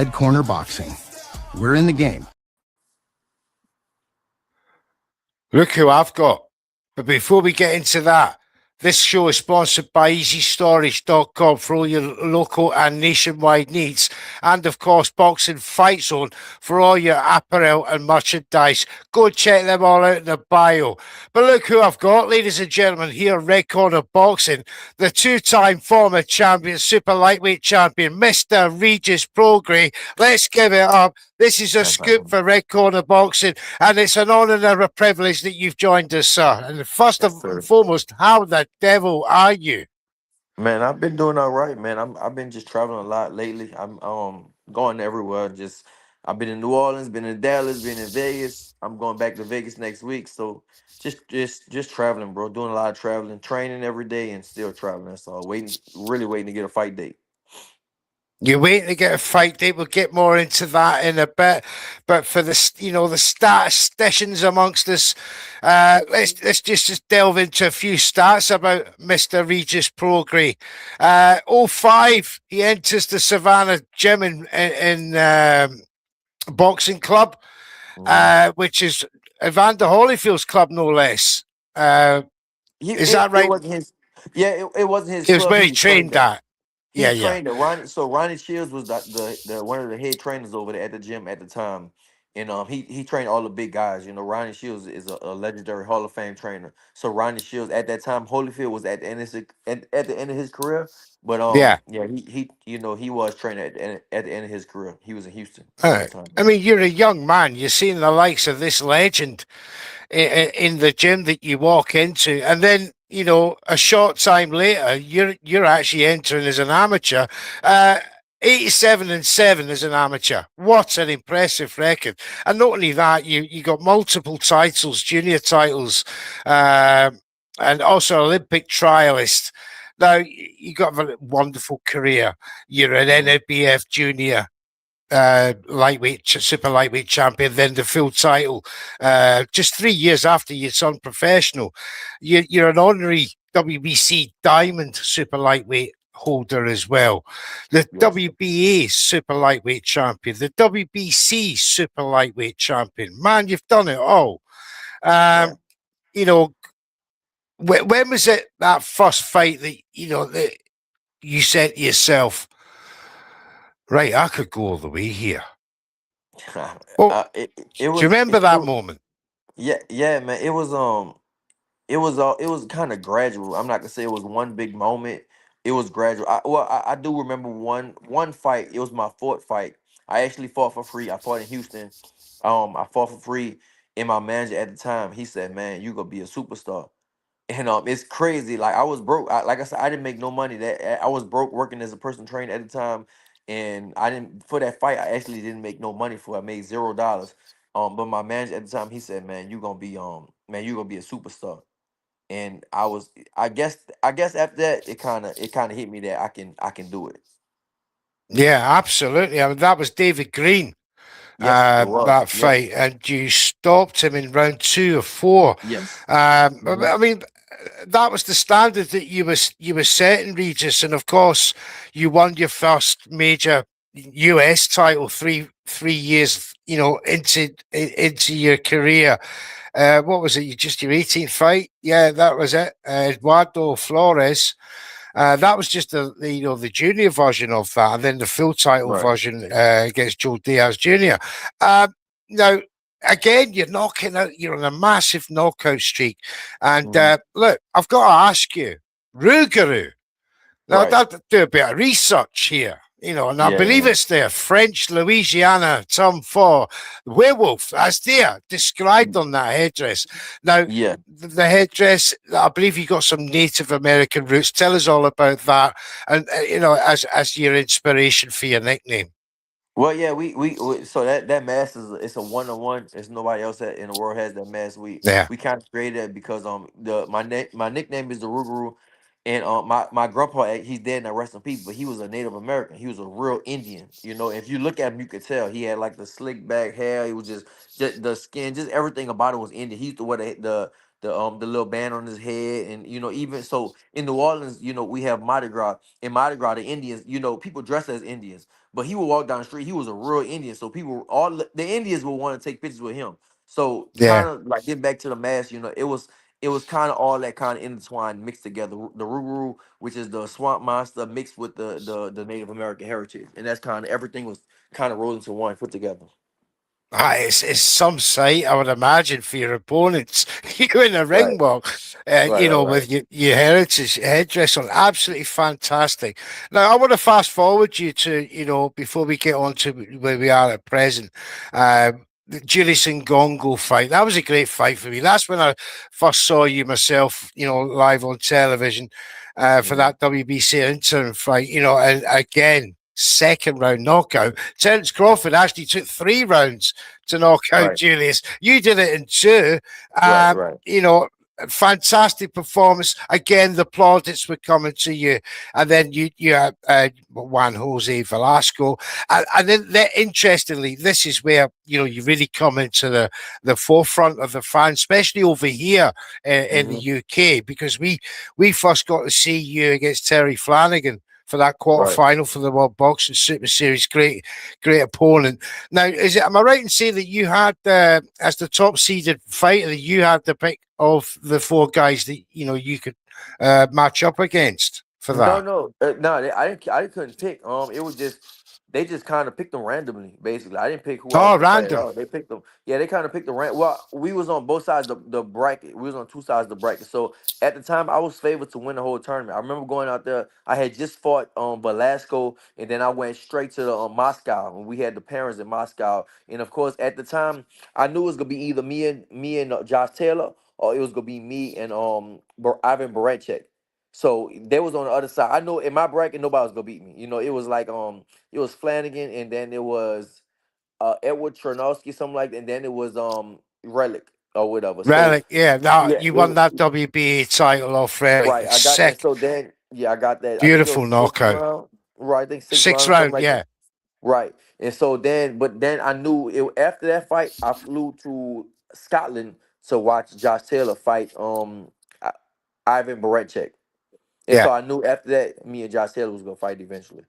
Red Corner Boxing. We're in the game. Look who I've got. But before we get into that, this show is sponsored by EasyStorage.com for all your local and nationwide needs. And of course, Boxing Fight Zone for all your apparel and merchandise. Go check them all out in the bio. But look who I've got, ladies and gentlemen, here, Red Corner Boxing, the two-time former champion, super lightweight champion, Mr. Regis Prograis. Let's give it up. This is a scoop for Red Corner Boxing, and it's an honour and a privilege that you've joined us, sir. And first Yes, and sir. foremost, how the devil are you? Man, I've been doing all right, man. I've been just traveling a lot lately. I'm going everywhere. Just I've been in New Orleans, been in Dallas, been in Vegas. I'm going back to Vegas next week. So just traveling, bro. Doing a lot of traveling, training every day, and still traveling. That's all. Really waiting to get a fight date. You're waiting to get a fight date. We'll get more into that in a bit. But for the the statisticians amongst us, let's just delve into a few stats about Mr. Regis Prograis. 05, he enters the Savannah Gym in boxing club, Mhm. which is Evander Holyfield's club, no less. Is that It right? wasn't his. Yeah, it wasn't his It was club. where He he was trained trained at. at. He Yeah, yeah, trained at Ronnie. So Ronnie Shields was the one of the head trainers over there at the gym at the time, and he trained all the big guys. You know, Ronnie Shields is a legendary Hall of Fame trainer. So Ronnie Shields at that time, Holyfield was at the end of at the end of his career. But yeah. yeah, he he was training at the end of his career. He was in Houston All at that right. time. I mean, you're a young man. You're seeing the likes of this legend in the gym that you walk into, and then a short time later, you're actually entering as an amateur. 87-7 as an amateur. What an impressive record! And not only that, you got multiple titles, junior titles, and also Olympic trialist. Now you got a wonderful career. You're an Hmm. NABF junior super lightweight champion, then the full title. Just 3 years after you turned professional, you're an honorary WBC Diamond super lightweight holder as well. The Yes. WBA super lightweight champion, the WBC super lightweight champion. Man, you've done it all. Right. Um, you know, when was it that first fight that that you said to yourself, right, I could go all the way here? Well, It do you was remember that moment? yeah, man. It was kind of gradual. I'm not gonna say it was one big moment. It was gradual. I do remember one fight. It was my fourth fight. I actually fought for free. I fought in Houston. I fought for free, and my manager at the time, he said, "Man, you gonna be a superstar." And it's crazy. Like I was broke. Like I said, I didn't make no money. That I was broke working as a personal trainer at the time, and I didn't for that fight. I actually didn't make no money for. It. I made $0. But my manager at the time, he said, "Man, man, you gonna be a superstar." And I guess after that, it kind of hit me that I can do it. Yeah, absolutely. I mean, that was David Green, Yes, it was. that Yes, fight, and you stopped him in round 2 or 4. yes. Hmm. I mean, that was the standard that you were setting, Regis, and of course, you won your first major US title three years, into your career. What was it? Just your 18th fight? Yeah, that was it. Eduardo Flores. That was just the junior version of that, and then the full title Right. version against Joe Diaz Jr. Now, again, you're knocking out. You're on a massive knockout streak, and Hmm. look, I've got to ask you, Rougarou. Now, Right. I'd do a bit of research here, and I Yeah. believe Yeah. it's there. French Louisiana term for werewolf, as there described on that headdress. Now, Yeah. the headdress, I believe you got some Native American roots. Tell us all about that, and as your inspiration for your nickname. Well, yeah, we so that mask it's a one on one. There's nobody else that in the world has that mask. We Yeah, we kind of created it because my nickname is the Rougarou, and my grandpa he's dead now, rest in peace, but he was a Native American. He was a real Indian. You know, if you look at him, you could tell he had like the slick back hair. He was just the skin, just everything about him was Indian. He used to wear the little band on his head, and even so in New Orleans, we have Mardi Gras. In Mardi Gras, the Indians, people dress as Indians, but he would walk down the street. He was a real Indian, so people, all the Indians would want to take pictures with him. So Yeah. kind of like getting back to the mask, it was kind of all that kind of intertwined, mixed together. The Ruru, which is the swamp monster, mixed with the Native American heritage, and that's kind of everything was kind of rolled into one, put together. It's some sight, I would imagine, for your opponents. You go in a ring Right, walk, right, right, right. with your heritage headdress on. Absolutely fantastic. Now, I want to fast forward you to, before we get on to where we are at present. The Julius and Gongo fight. That was a great fight for me. That's when I first saw you myself, live on television for Hmm. that WBC interim fight, and again, second round knockout. Terence Crawford actually took 3 rounds to knock out Right, Julius. You did it in 2. right, right. You know, fantastic performance. Again, the plaudits were coming to you, and then you had Juan Jose Velasco, and then interestingly, this is where you really come into the forefront of the fans, especially over here in the Hmm. UK, because we first got to see you against Terry Flanagan for that quarter Right. final for the World Boxing Super Series. Great opponent. Now, am I right in saying that you had, as the top seeded fighter, that you had the pick of the 4 guys that you could match up against for No, that? no, no. I couldn't pick. It was just they just kind of picked them randomly. Basically, I didn't pick who I was Oh, gonna fight at random. all. They picked them. Yeah, they kind of picked the random. Well, we was on both sides of the bracket. We was on two sides of the bracket. So at the time, I was favored to win the whole tournament. I remember going out there. I had just fought Velasco, and then I went straight to the Moscow, and we had the parents in Moscow. And of course, at the time, I knew it was gonna be either me and Josh Taylor, or it was gonna be me and Ivan Barancek. So they was on the other side. I know in my bracket nobody was gonna beat me. It was like it was Flanagan, and then it was Edward Chernovsky, something like that, and then it was Relic or whatever. So Relic, yeah. Now yeah, you won that WBA title off Relic. right. I got, and Sick, so then yeah, I got that. I think it beautiful was sixth knockout. round. Right, I think sixth Sixth round, something round, like that. yeah. Right. And so then, but then I knew it after that fight, I flew to Scotland to watch Josh Taylor fight I- Ivan Barancek. And Yeah. so I knew after that, me and Josh Taylor was gonna fight eventually.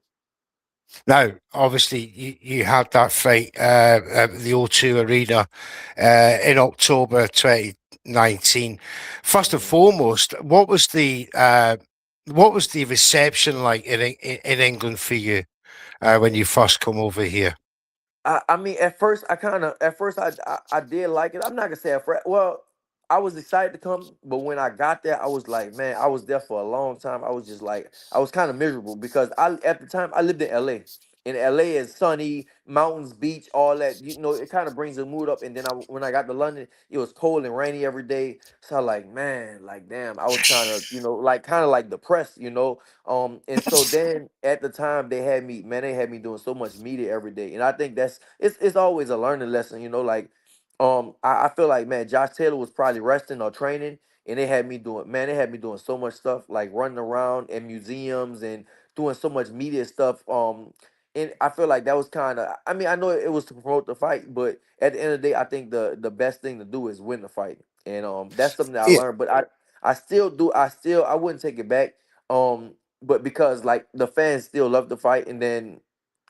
Now, obviously, you had that fight at the O2 Arena in October 2019. First and Mhm. foremost, what was the reception like in England for you when you first come over here? I mean, at first I did like it. I'm not gonna say at first. Well, I was excited to come, but when I got there, I was like, man, I was there for a long time. I was just like, I was kind of miserable because I at the time I lived in LA. And LA is sunny, mountains, beach, all that. It kind of brings the mood up. And then when I got to London, it was cold and rainy every day. So I like, man, like damn, I was kind of, like kind of like depressed. And so then at the time they had me doing so much media every day. And I think it's always a learning lesson. Like I feel like, man, Josh Taylor was probably resting or training, and they had me doing so much stuff, like running around in museums and doing so much media stuff. And I feel like that was kind of, I mean, I know it was to promote the fight, but at the end of the day, I think the best thing to do is win the fight. And that's something that I Yeah, learned. But I still do I wouldn't take it back. But because like the fans still love the fight, and then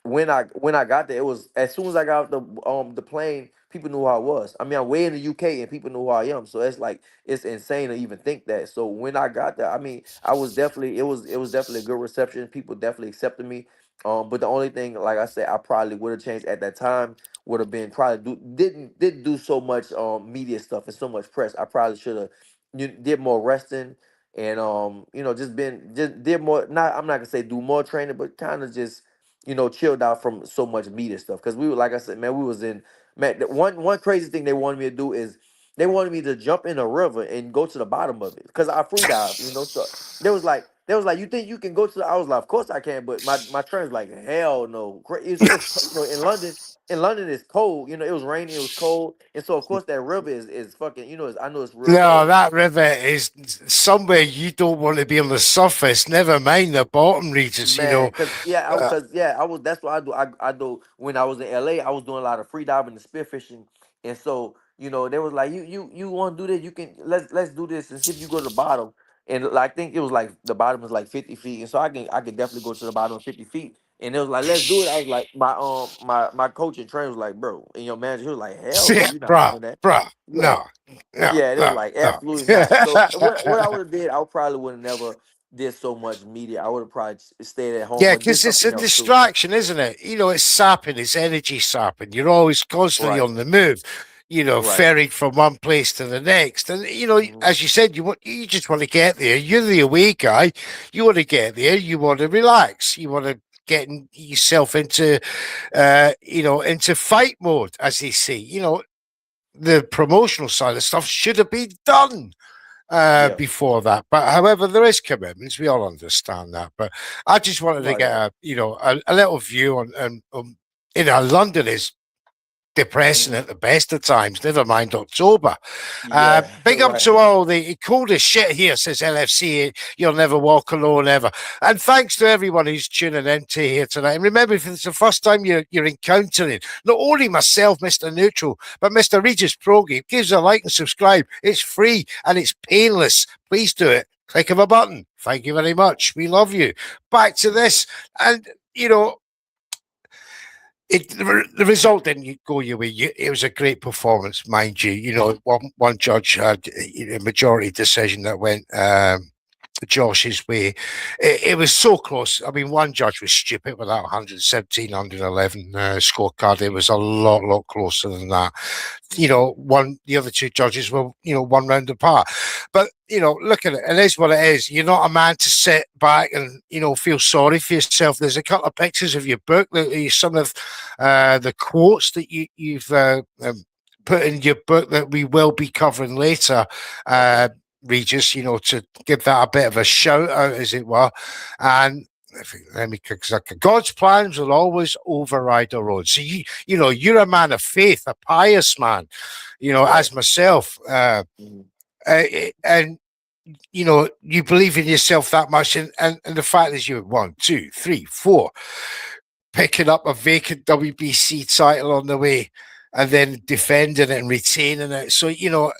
when I got there, it was as soon as I got off the plane, people knew who I was. I mean, I'm way in the UK and people know who I am, so it's like it's insane to even think that. So when I got there, I mean, I was definitely it was definitely a good reception. People definitely accepted me. But the only thing, like I said, I probably would have changed at that time would have been probably didn't do so much media stuff and so much press. I probably should have did more resting and just did more. Not I'm not gonna say do more training, but kind of just chilled out from so much media stuff. Because we were, like I said, man, we was in, man. One crazy thing they wanted me to do is they wanted me to jump in a river and go to the bottom of it because I free dive. So they was like, you think you can go to? I was like, of course I can, but my trainer was like, hell no. It's in London. in London it's cold. You know, it was raining, it was cold, and so of course that river is fucking. You know, I know it's real No, cold. that river is somewhere you don't want to be on the surface. Never mind the bottom, Regis. You know, Man, uh, I was. That's what I do. I do when I was in LA. I was doing a lot of free diving and spearfishing, and so you know they was like, you want to do this? You can let's do this and see if you go to the bottom. And like, I think it was like the bottom was like 50 feet, and so I can definitely go to the bottom of 50 feet. And it was like, let's do it. I was like, my coach and trainer was like, bro, and your manager, he was like, hell no, shit, you're not bruh, doing that. bruh. Yeah, No, no, yeah, it was no, like no. absolutely not. So what I would have did, I probably would have never did so much media. I would have probably stayed at home Yeah, or did because it's a something else too. distraction, isn't it? You know, it's sapping, it's energy sapping. You're always constantly Right, on the move, you know, right. ferried from one place to the next. And you know, Hmm. as you said, you just want to get there. You're the away guy. You want to get there. You want to relax. You want to get yourself into, into fight mode, as they say. You know, the promotional side of stuff should have been done Yeah, before that. But however, there is commitments. We all understand that. But I just wanted to right, get right. a little view on London is depressing Hmm. at the best of times, never mind October. Yeah, Big up to right. all the coldest shit here, says LFC. You'll never walk alone ever. And thanks to everyone who's tuning in to here tonight. And remember, if it's the first time you're encountering not only myself, Mr. Neutral, but Mr. Regis Prograis, give us a like and subscribe. It's free and it's painless. Please do it. Click of a button. Thank you very much. We love you. Back to this. And, you know, the result didn't go your way. It was a great performance, mind you. You know, one judge had a majority decision that went Josh's way. It was so close. I mean, one judge was stupid with that 117, 111 scorecard. It was a lot closer than that. You Hmm. know, the other two judges were, one round apart. But, look at it. It is what it is. You're not a man to sit back and, feel sorry for yourself. There's a couple of pictures of your book, some of the quotes that you've put in your book that we will be covering later. Okay. Regis, to give that a bit of a shout out, as it were. And let me, because God's plans will always override our own. So you're a man of faith, a pious man, Right. as myself, Hmm. and you believe in yourself that much, and the fact is you're one, two, three, four, picking up a vacant WBC title on the way, and then defending it and retaining it. So you know,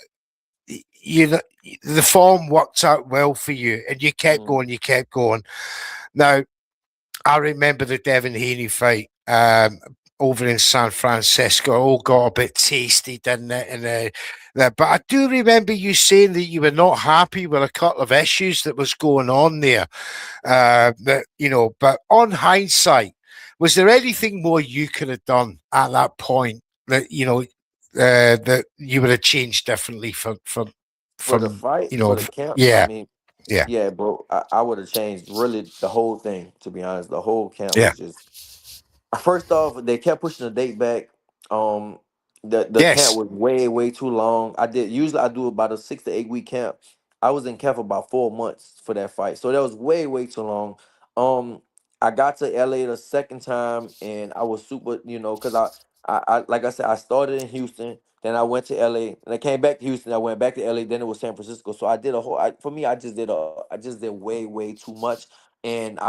the form worked out well for you, and you kept Hmm. going, you kept going. Now, I remember the Devin Haney fight over in San Francisco. All got a bit tasty, didn't it? But I do remember you saying that you were not happy with a couple of issues that was going on there. But on hindsight, was there anything more you could have done at that point that that you would have changed differently For the from fight, for the camp, I yeah, mean, yeah, yeah, bro, I would have changed really the whole thing. To be honest, the whole camp yeah, was just. First off, they kept pushing the date back. Um, the camp yes, was way too long. I do about a 6 to 8 week camp. I was in camp for about 4 months for that fight, so that was way too long. Um, I got to LA the second time, and I was super, because I like I said, I started in Houston, then I went to LA, and I came back to Houston. I went back to LA, then it was San Francisco. So I did a whole. For me, I just did way too much, and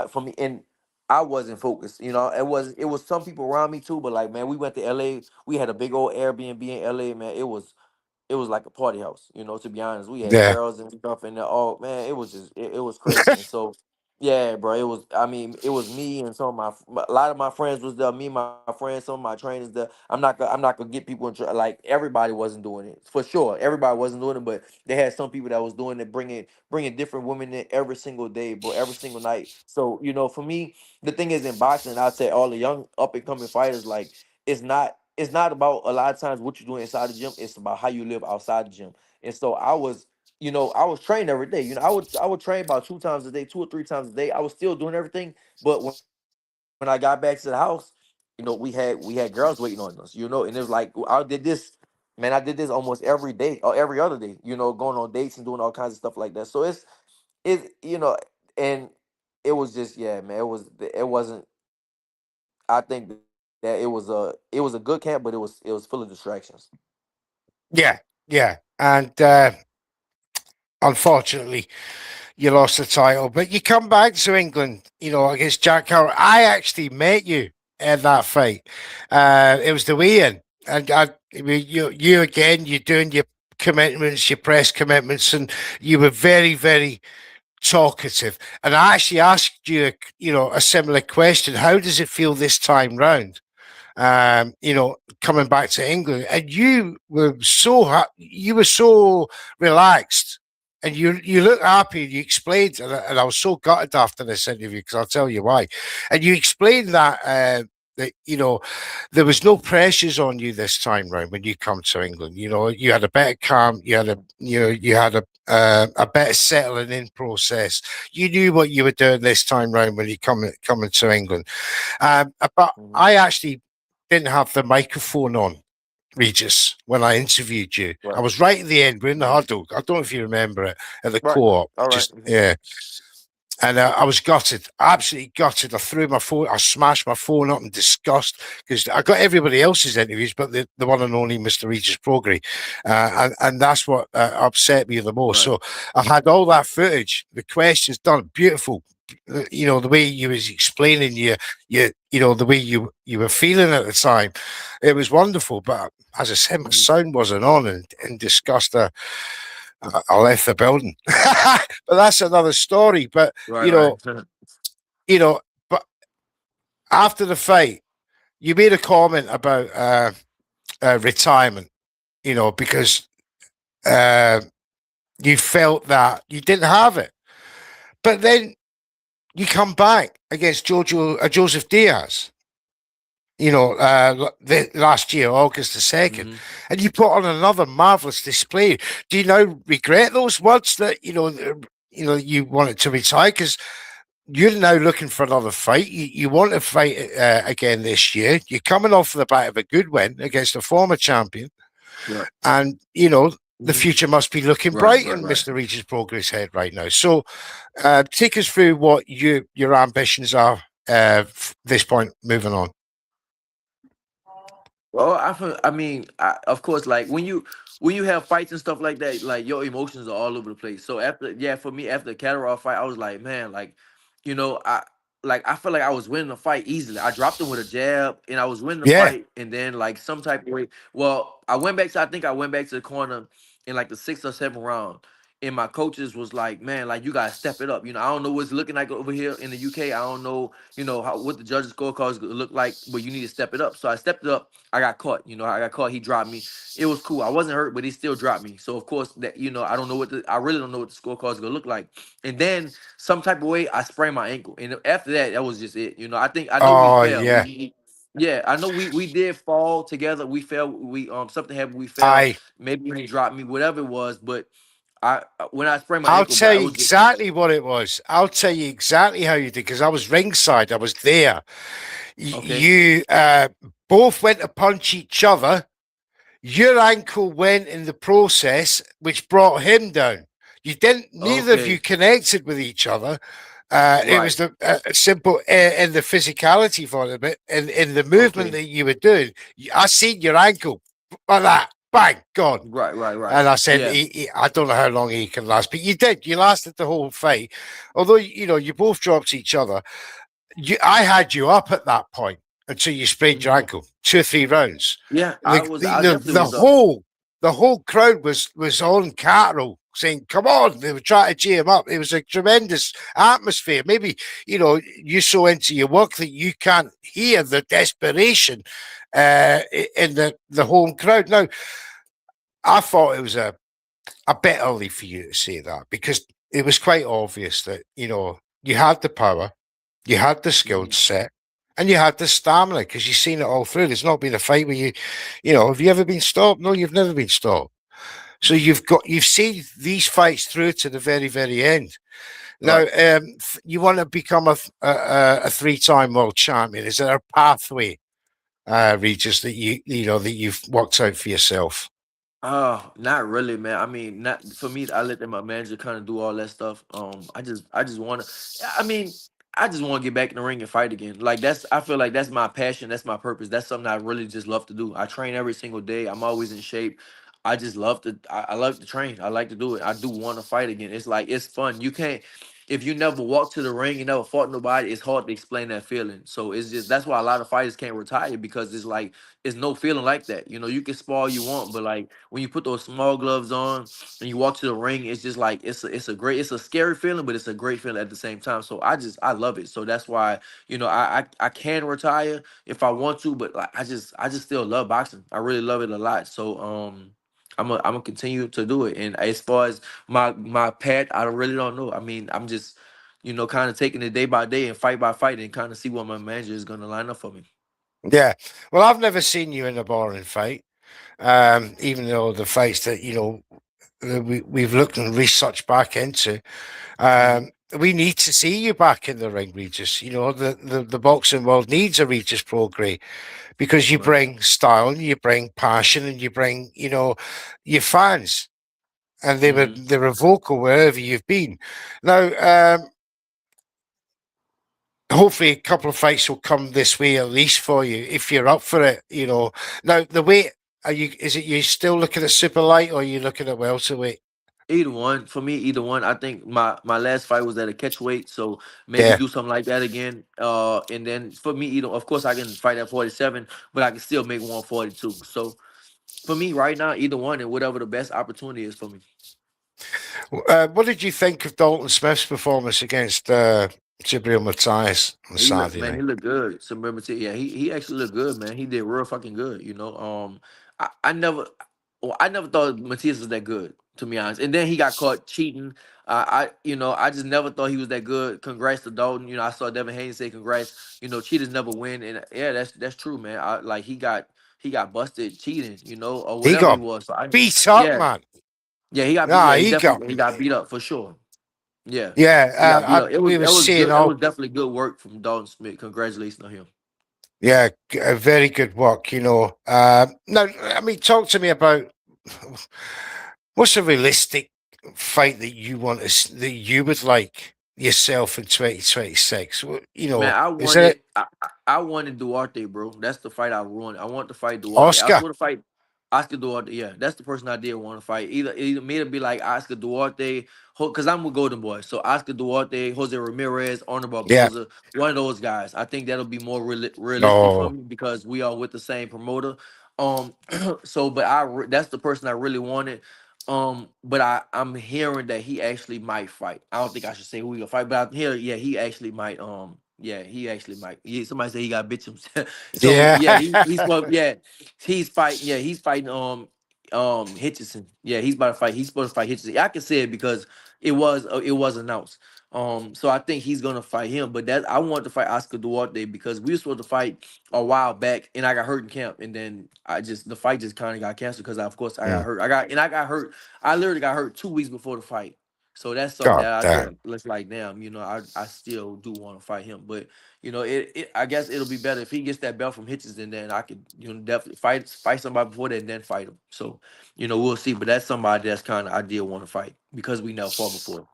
for me, and I wasn't focused. It was some people around me too, but like, man, we went to LA. We had a big old Airbnb in LA, man. It was like a party house, to be honest. We had yeah, girls and stuff in there. Oh man, it was just it was crazy. And so yeah, bro, it was me and some of a lot of my friends was there, me and my friends, some of my trainers there. I'm not gonna get people like everybody wasn't doing it. For sure. Everybody wasn't doing it, but they had some people that was doing it, bringing different women in every single day, bro, every single night. So, for me, the thing is in boxing, I'd say all the young up and coming fighters, like it's not about a lot of times what you're doing inside the gym. It's about how you live outside the gym. And so I was trained every day. I would train about 2 times a day, 2 or 3 times a day. I was still doing everything, but when I got back to the house, we had girls waiting on us. And it was like I did this almost every day or every other day. Going on dates and doing all kinds of stuff like that. So and it was just, yeah, man. It wasn't. I think the that it was a good camp, but it was full of distractions. Yeah, yeah. And unfortunately, you lost the title, but you come back to England, against Jack Howard. I actually met you in that fight. It was the weigh-in, and I mean, you again, you're doing your commitments, your press commitments, and you were very, very talkative. And I actually asked you, a similar question. How does it feel this time round? Coming back to England, and you were so relaxed, and you look happy. You explained, and I was so gutted after this interview because I'll tell you why. And you explained that there was no pressures on you this time round when you come to England. You had a better camp, you had a better settling in process. You knew what you were doing this time round when you coming to England. But Hmm. I actually didn't have the microphone on, Regis, when I interviewed you. I Right. was right at the end. We're in the Hmm. huddle. I don't know if you remember it at the Right. co-op. All right. Just yeah. And I was gutted, absolutely gutted. I threw my phone, I smashed my phone up in disgust because I got everybody else's interviews, but the one and only Mr. Regis Prograis. And that's what upset me the most. Right. So I had all that footage, the questions done, beautiful. The way you was explaining the way you were feeling at the time, it was wonderful. But as I said, my Hmm. sound wasn't on, and in disgust, I left the building. But that's another story. But Right. you Right. know, you know. But after the fight, you made a comment about retirement. Because uh, you felt that you didn't have it. But then you come back against Joseph Diaz. Last year, August the 2nd, Hmm. and you put on another marvelous display. Do you now regret those words that you wanted to retire? Because you're now looking for another fight. You want to fight again this year. You're coming off the back of a good win against a former champion, Right. and the Hmm. future must be looking Right. bright Right. in Right. Mr. Regis Progress' head right now. So, take us through what your ambitions are. This point, moving on. Well, I mean, of course, like when you have fights and stuff like that, like your emotions are all over the place. So after, yeah, for me after the Catterall fight, I was like, man, like, I felt like I was winning the fight easily. I dropped him with a jab, and I was winning the Yeah. fight, and then like some type of way. Well, I think I went back to the corner in like the sixth or seventh round. And my coaches was like, man, like you gotta step it up. I don't know what's looking like over here in the UK. I don't know, what the judges' scorecards look like, but you need to step it up. So I stepped it up. I got caught. I got caught. He dropped me. It was cool. I wasn't hurt, but he still dropped me. So of course that I don't know I really don't know what the scorecard is gonna look like. And then some type of way I sprained my ankle, and after that, that was just it. I know we Oh fell. yeah. Yeah, I know we did fall together. We fell. We something happened. We fell. I Maybe when he dropped me, whatever it was. But when I sprained my I'll ankle, tell bro, it you was just exactly what it was. I'll tell you exactly how you did because I was ringside. I was there. okay. You both went to punch each other. Your ankle went in the process, which brought him down. You didn't. Neither of you Okay. connected with each other. It Right. was the simple in the physicality for it, but in the movement Okay. that you were doing. I seen your ankle like that, bang, gone. Right. Right. Right. And I said, Yeah. I don't know how long he can last, but you did. You lasted the whole fight. Although, you both dropped each other. I had you up at that point until you sprained your Mhm. ankle, 2 or 3 rounds. Yeah. The, the, I the, definitely the was up. whole the whole crowd was on Catterall saying, come on. They were trying to cheer him up. It was a tremendous atmosphere. Maybe, you're so into your work that you can't hear the desperation in the home crowd. Now, I thought it was a bit early for you to say that because it was quite obvious that you had the power, you had the skill Mhm. set, and you had the stamina because you've seen it all through. There's not been a fight where have you ever been stopped? No, you've never been stopped. So you've seen these fights through to the very very end. Now, Right. you want to become a 3-time world champion. Is there a pathway, Regis, that that you've worked out for yourself? Oh, not really, man. I mean, not for me. I let my manager kind of do all that stuff. I just want to. I mean, I just want to get back in the ring and fight again. Like that's, I feel like that's my passion. That's my purpose. That's something I really just love to do. I train every single day. I'm always in shape. I just love to. I love to train. I like to do it. I do want to fight again. It's like it's fun. You can't if you never walked to the ring, you never fought nobody. It's hard to explain that feeling. So it's just that's why a lot of fighters can't retire because it's like it's no feeling like that. You know, you can spar all you want, but like when you put those small gloves on and you walk to the ring, it's just like it's a scary feeling, but it's a great feeling at the same time. So I love it. So that's why I can retire if I want to, but like I just still love boxing. I really love it a lot. So I'm gonna continue to do it. And as far as my path, I really don't know. I mean, I'm just kind of taking it day by day and fight by fight and kind of see what my manager is gonna line up for me. Yeah. Well, I've never seen you in a boring fight. Even though the fights that we've looked and researched back into, Hmm. we need to see you back in the ring, Regis. The boxing world needs a Regis Prograis because you Right. bring style, and you bring passion, and you bring your fans, and Hmm. they were vocal wherever you've been. Now, hopefully a couple of fights will come this way at least for you if you're up for it. Now the weight, is it you still looking at super light or are you looking at welterweight? Either one for me, either one. I think my last fight was at a catch weight, so maybe Yeah. do something like that again. And then for me, either of course I can fight at 47, but I can still make 142. So for me right now, either one and whatever the best opportunity is for me. What did you think of Dalton Smith's performance against Jibril Matthias on He look Saturday man, he night? looked good. Yeah, he actually looked good, man. He did real fucking good. I never, well, I never thought Matias was that good, to be honest. And then he got caught cheating. I just never thought he was that good. Congrats to Dalton. I saw Devin Haney say congrats. Cheaters never win, and yeah, that's true, man. Like he got busted cheating, or He whatever he got was. So I, beat up, yeah, man. yeah, he got beat. Nah, Yeah, he he got definitely he got beat up for sure. Yeah, he got beat yeah. up. It was We it were was saying, good. That oh was definitely good work from Dalton Smith. Congratulations on him. yeah, very good work. Now, I mean, talk to me about what's a realistic fight that you want that you would like yourself in 2026? Man, I Is it wanted I wanted Duarte, bro. That's the fight I wanted. I want to fight Duarte. I was Oscar? supposed to fight Oscar Duarte. Yeah, that's the person I did want to fight. Either me to be like Oscar Duarte, because I'm with Golden Boy. So Oscar Duarte, Jose Ramirez, Arnold Yeah. Barboza, one of those guys. I think that'll be more realistic for No. me because we are with the same promoter. Um, so but that's the person I really wanted. But I'm hearing that he actually might fight. I don't think I should say who he gonna fight, but I hear yeah he actually might. Yeah, he actually might. Yeah, somebody said he got bitches. So Yeah. yeah, yeah he's fighting Hitchison. Yeah, he's about to fight. He's supposed to fight Hitchison. I can say it because it was announced. So I think he's gonna fight him. But that I wanted to fight Oscar Duarte because we were supposed to fight a while back, and I got hurt in camp, and then the fight just kind of got canceled because of course I got Mm. hurt. I got hurt. I literally got hurt 2 weeks before the fight. So that's something God that I damn. thought looks like damn. I still do want to fight him, but I guess it'll be better if he gets that belt from Hitchens, and then I could definitely fight somebody before that, and then fight him. So we'll see. But that's somebody that's kind of I did want to fight because we never fought before.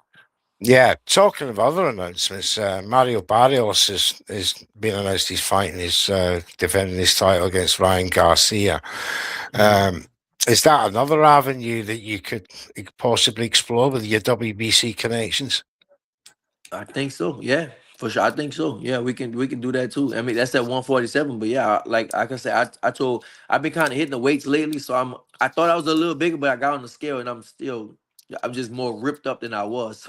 Yeah, talking of other announcements, Mario Barrios is being announced he's fighting his defending his title against Ryan Garcia. Mhm. Um, is that another avenue that you could possibly explore with your WBC connections? I think so. Yeah, for sure. I think so. Yeah, we can do that too. I mean, that's at 147. But yeah, like I said, I've been kind of hitting the weights lately, so I thought I was a little bigger, but I got on the scale and I'm just more ripped up than I was.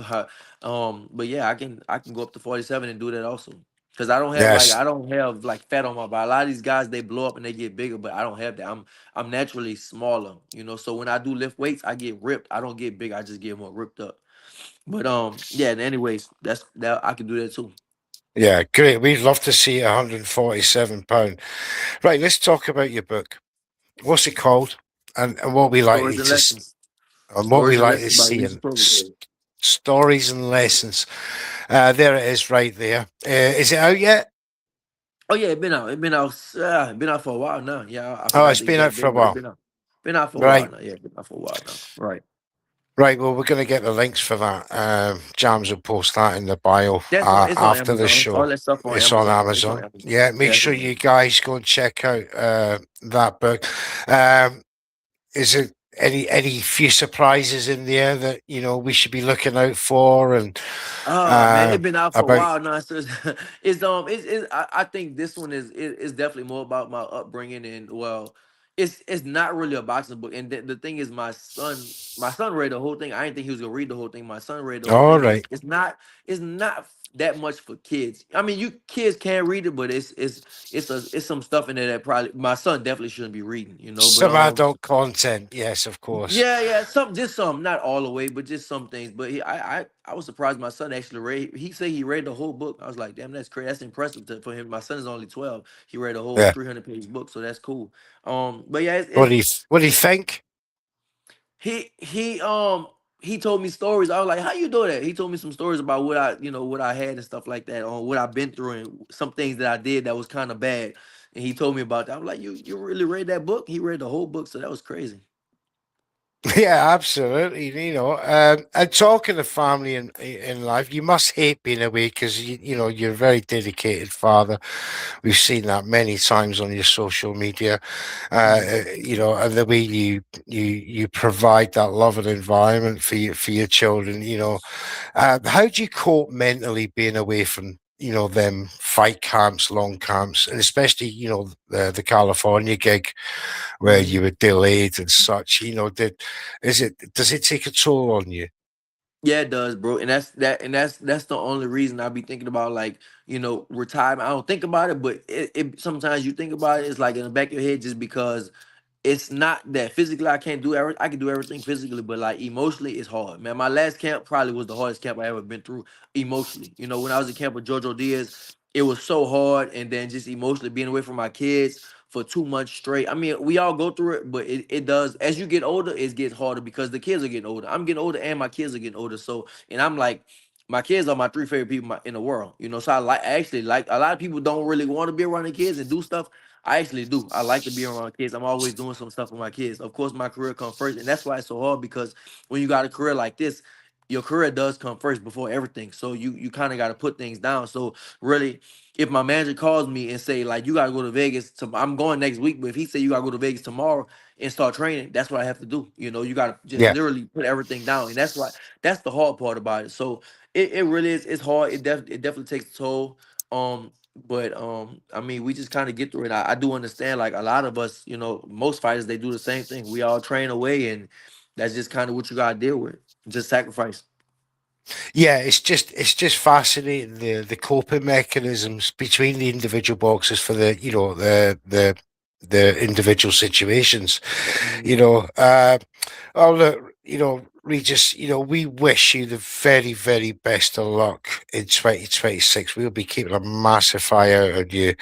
But yeah, I can go up to 47 and do that also. Cause Yes. I don't have like fat on my body. A lot of these guys they blow up and they get bigger, but I don't have that. I'm naturally smaller, So when I do lift weights, I get ripped. I don't get big. I just get more ripped up. But yeah. And anyways, that I can do that too. Yeah, great. We'd love to see 147 pound. Right, let's talk about your book. What's it called? And what we Stories likely and to lessons. and what we Stories and like to lessons by see Regis in Prograis. stories and lessons. There it is, right there. Is it out yet? Oh yeah, it been out. Been out for a while now. Yeah, I Oh, forgot it's the been out exact for a date, but it while. been out. Been out for a while Right. now. Yeah, been out for a while now. Right. Right, well, we're going to get the links for that. Jams will post that in the bio That's on. It's on after the Amazon. All show. that stuff on It's on Amazon. It's on Amazon. Amazon. Yeah, make Yeah, it's sure on you Amazon. guys go and check out that book. Um, is it any few surprises in there that we should be looking out for and Man, uh, it been out for a about? while now. So I think this one is definitely more about my upbringing and well, it's not really a boxing book. And the thing is, my son read the whole thing. I didn't think he was gonna read the whole thing. My son read the whole All thing, and right, it's not that much for kids. I mean, you kids can read it, but it's some stuff in there that probably my son definitely shouldn't be reading. But some adult content, yes, of course. yeah, just some, not all the way, but just some things. But I was surprised my son actually read. He said he read the whole book. I was like, damn, that's crazy. That's impressive for him. My son is only 12. He read a whole Yeah. 300-page book, so that's cool. But yeah, What do you think? he told me stories. I was like, how you do that? He told me some stories about what I had and stuff like that, on what I've been through and some things that I did that was kind of bad. And he told me about that. I'm like, you really read that book? He read the whole book, so that was crazy. Yeah, absolutely. And talking to family in life, you must hate being away because you're a very dedicated father. We've seen that many times on your social media. Mhm. And the way you provide that love and environment for your children. How do you cope mentally being away from them fight camps, long camps, and especially the California gig where Mhm. you were delayed and such? Does it take a toll on you? Yeah, it does, bro. And that's the only reason I be thinking about, like, retirement. I don't think about it, but it sometimes you think about it, it's like in the back of your head, just because it's not that physically I can't do everything. I can do everything physically, but like emotionally, it's hard. Man, my last camp probably was the hardest camp I ever been through emotionally. When I was in camp with Jojo Diaz, it was so hard, and then just emotionally being away from my kids for 2 months straight. I mean, we all go through it, but it does. As you get older, it gets harder because the kids are getting older. I'm getting older, and my kids are getting older. So, and I'm like, my kids are my three favorite people in the world. So I actually like, a lot of people don't really want to be around their kids and do stuff. I actually do. I like to be around kids. I'm always doing some stuff with my kids. Of course, my career comes first, and that's why it's so hard, because when you got a career like this, your career does come first before everything. So you kind of got to put things down. So really, if my manager calls me and say, like, you got to go to Vegas, I'm going next week. But if he say you got to go to Vegas tomorrow and start training, that's what I have to do. You got to just Yeah. literally put everything down, and that's the hard part about it. So it really is. It's hard. It definitely takes a toll. But I mean, we just kind of get through it. I do understand, like, a lot of us, most fighters, they do the same thing. We all train away, and that's just kind of what you gotta deal with. Just sacrifice. Yeah, it's just fascinating the coping mechanisms between the individual boxers for the individual situations. You Mhm. know, oh look, Regis, we wish you the very, very best of luck in 2026. We'll be keeping a massive eye out on you.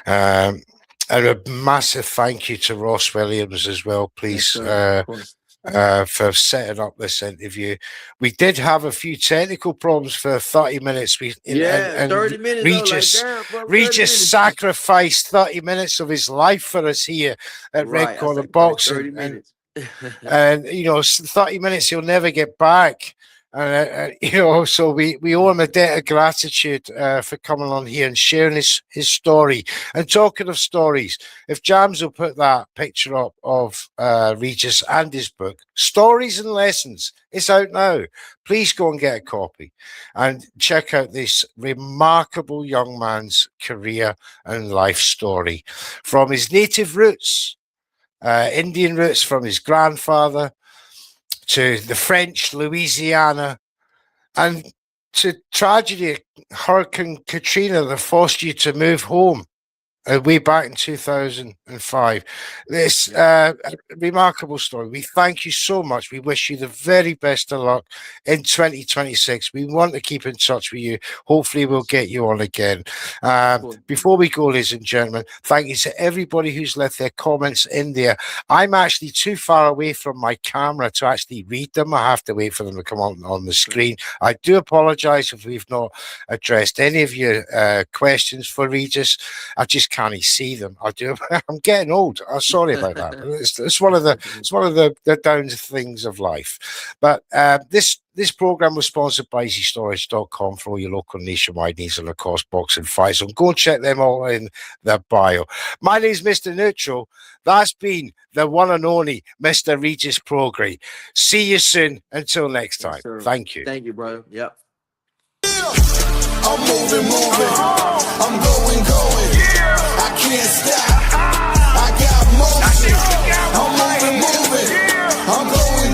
Um, and a massive thank you to Ross Williams as well, Yes, please. sir. Of course. For setting up this interview. We did have a few technical problems for 30 minutes. Yeah, And 30 minutes. I was like, Regis damn, bro, 30 Regis minutes. sacrificed 30 minutes of his life for us here at Red Right. I Corner sacrificed Boxing. 30 And minutes. 30 minutes he'll never get back. So we owe him a debt of gratitude for coming on here and sharing his story. And talking of stories, if Jams will put that picture up of Regis and his book, Stories and Lessons, it's out now. Please go and get a copy and check out this remarkable young man's career and life story from his native roots, Indian roots from his grandfather, to the French Louisiana, and to tragedy, Hurricane Katrina that forced you to move home way back in 2005. This remarkable story. We thank you so much. We wish you the very best of luck in 2026. We want to keep in touch with you. Hopefully, we'll get you on again. Of course. Before we go, ladies and gentlemen, thank you to everybody who's left their comments in there. I'm actually too far away from my camera to actually read them. I have to wait for them to come on the screen. I do apologize if we've not addressed any of your questions for Regis. I've just can't see them. I do. I'm getting old. I'm sorry about that. But it's one of the down things of life. But this program was sponsored by EasyStorage.com for all your local nationwide needs and of course boxing fights. So go and check them all in the bio. My name's Mr. Neutral. That's been the one and only Mr. Regis Prograis. See you soon. Until next time. Yes, Thank you. Thank you, brother. Yep. I'm moving. I'm going. I can't stop. I got motion. I'm moving. I'm going.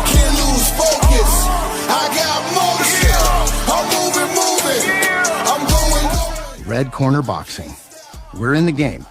Can't lose focus. I got motion. I'm moving. I'm going. Red Corner Boxing. We're in the game.